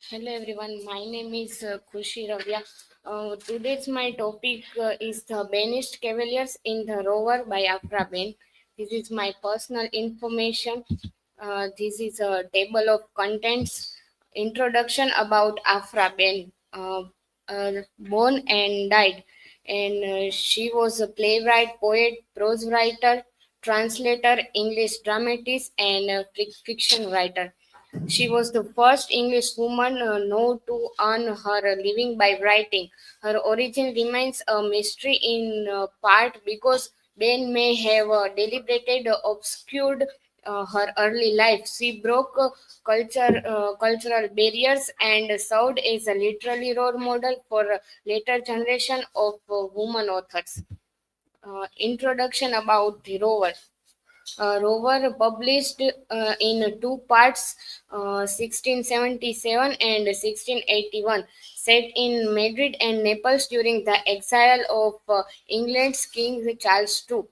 Hello everyone, my name is Khushi Ravya. Today's my topic is the Banish'd Cavaliers in the Rover by Aphra Behn. This is my personal information. This is a table of contents. Introduction about Aphra Behn. Born and died, and she was a playwright, poet, prose writer, translator, English dramatist, and fiction writer. She was the first English woman known to earn her living by writing. Her origin remains a mystery in part because Ben may have deliberately obscured her early life. She broke cultural barriers and served as a literary role model for a later generation of women authors. Introduction about the Rover. Rover published in two parts, 1677 and 1681, set in Madrid and Naples during the exile of England's King Charles II.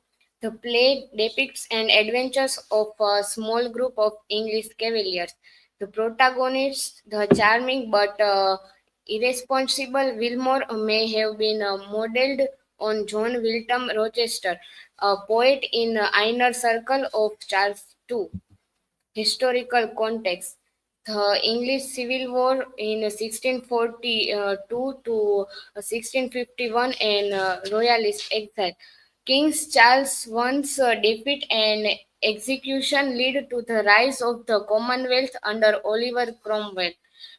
The play depicts an adventures of a small group of English cavaliers. The protagonist, the charming but irresponsible Willmore, may have been modeled on John Wilton Rochester, a poet in the inner circle of Charles II. Historical context. The English Civil War in 1642 to 1651 and Royalist exile. King Charles I's defeat and execution led to the rise of the Commonwealth under Oliver Cromwell.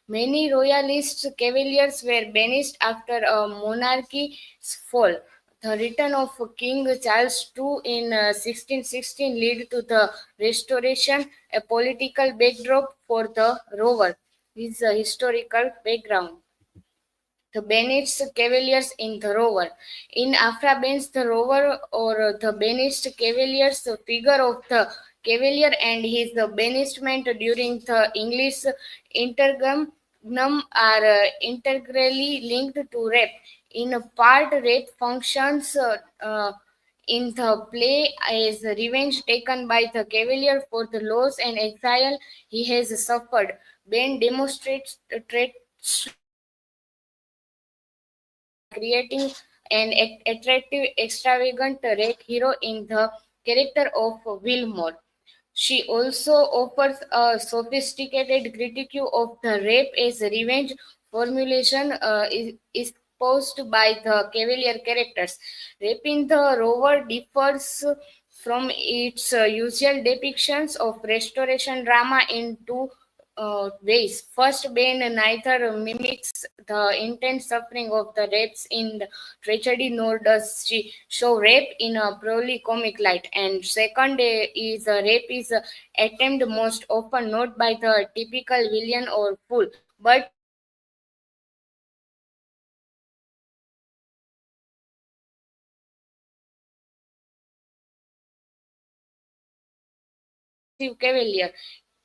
Many Royalist cavaliers were banished after a monarchy's fall. The return of King Charles II in 1616 led to the restoration, a political backdrop for the Rover. This is a historical background. The Banish'd Cavaliers in the Rover. In Aphra Behn's The Rover or the Banish'd Cavaliers, the figure of the Cavalier and his banishment during the English interregnum are integrally linked to rape. In a part, rape functions in the play as revenge taken by the Cavalier for the loss and exile he has suffered. Ben demonstrates traits by creating an attractive, extravagant red hero in the character of Willmore. She also offers a sophisticated critique of the rape as revenge formulation is posed by the Cavalier characters. Rape in the Rover differs from its usual depictions of restoration drama in two ways. First, Bain neither mimics the intense suffering of the rapes in the tragedy nor does she show rape in a purely comic light. And second is rape is attempted most often not by the typical villain or fool, but Cavalier.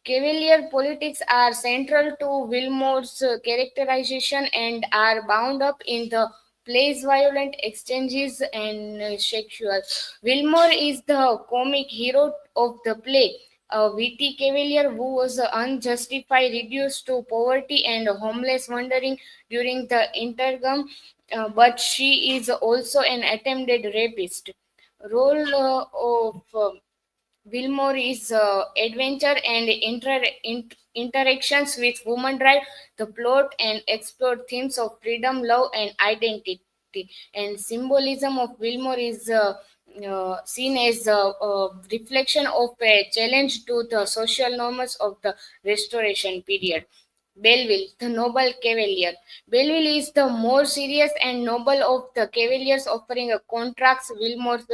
Cavalier politics are central to Willmore's characterization and are bound up in the play's violent exchanges and sexual. Willmore is the comic hero of the play, a witty cavalier who was unjustified reduced to poverty and homeless wandering during the interregnum, but she is also an attempted rapist. Role of Willmore is adventure and interactions with women drive the plot and explore themes of freedom, love, and identity. And symbolism of Willmore is seen as a reflection of a challenge to the social norms of the Restoration period. Belleville, the noble cavalier. Belleville is the more serious and noble of the cavaliers, offering a contrast Willmore's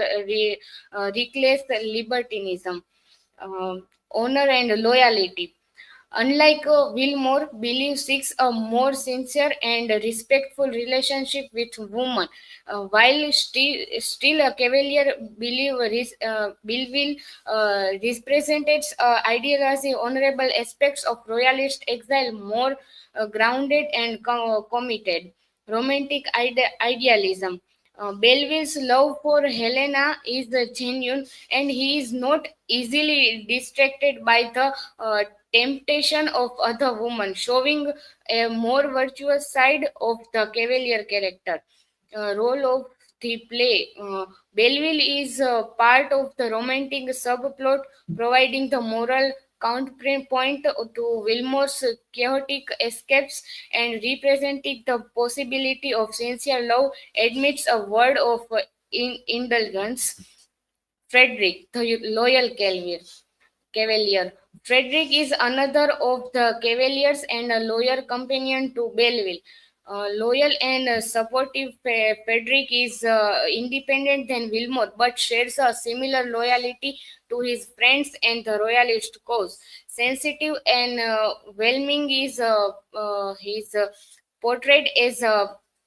reckless libertinism, honor, and loyalty. Unlike Willmore, Billy seeks a more sincere and respectful relationship with women. While still a cavalier, Belleville represents ideology, honorable aspects of royalist exile, more grounded and committed. Romantic idealism. Belleville's love for Helena is genuine, and he is not easily distracted by the temptation of other women, showing a more virtuous side of the Cavalier character. Role of the play. Belleville is part of the romantic subplot, providing the moral counterpoint to Willmore's chaotic escapes and representing the possibility of sincere love amidst a world of indulgence. Frederick, the loyal Cavalier. Frederick is another of the Cavaliers and a loyal companion to Belleville. Loyal and supportive, Frederick is independent than Willmore, but shares a similar loyalty to his friends and the Royalist cause. Sensitive and whelming is his portrayed as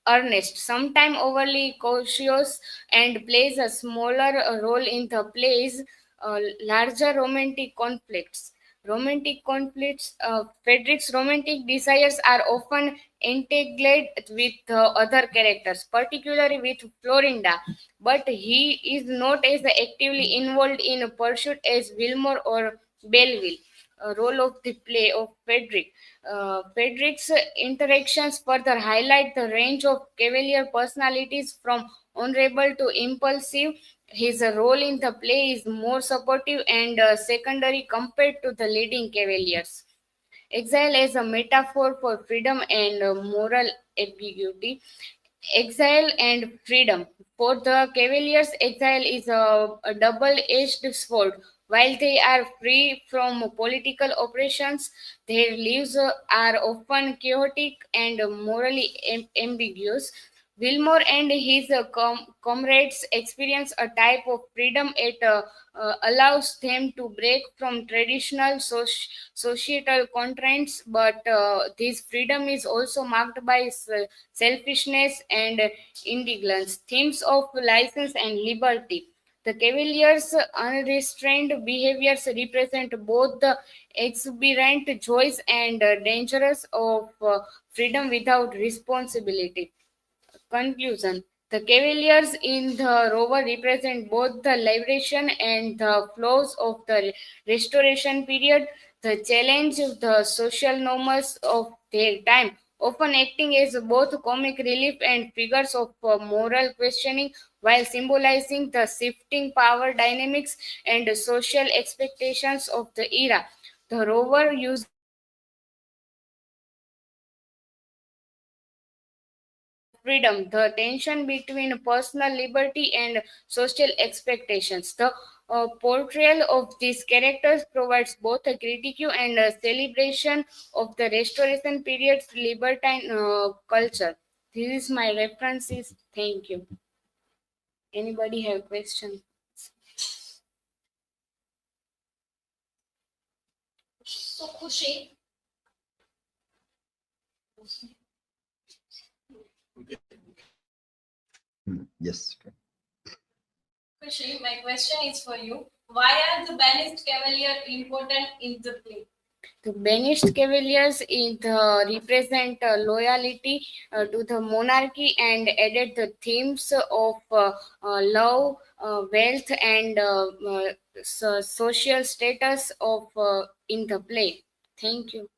earnest, sometimes overly cautious, and plays a smaller role in the play's larger romantic conflicts. Romantic conflicts, Frederick's romantic desires are often entangled with other characters, particularly with Florinda, but he is not as actively involved in pursuit as Wilmore or Belleville. Role of the play of Frederick. Frederick's interactions further highlight the range of Cavalier personalities from honorable to impulsive. His role in the play is more supportive and secondary compared to the leading Cavaliers. Exile as a metaphor for freedom and moral ambiguity. Exile and freedom. For the Cavaliers, exile is a double edged sword. While they are free from political oppressions, their lives are often chaotic and morally ambiguous. Wilmore and his comrades experience a type of freedom it allows them to break from traditional societal constraints, but this freedom is also marked by selfishness and indulgence, themes of license and liberty. The Cavaliers' unrestrained behaviors represent both the exuberant joys and dangers of freedom without responsibility. Conclusion. The Cavaliers in the Rover represent both the liberation and the flaws of the Restoration period, the challenge of the social norms of their time, often acting as both comic relief and figures of moral questioning while symbolizing the shifting power dynamics and social expectations of the era. The Rover uses freedom, the tension between personal liberty and social expectations. The portrayal of these characters provides both a critique and a celebration of the Restoration period's libertine culture. This is my references. Thank you. Anybody have questions? So, Khushi, Yes. Khushi, my question is for you. Why are the Banish'd Cavalier important in the play? The Banish'd Cavaliers represent loyalty to the monarchy and added the themes of love, wealth, and social status of in the play. Thank you.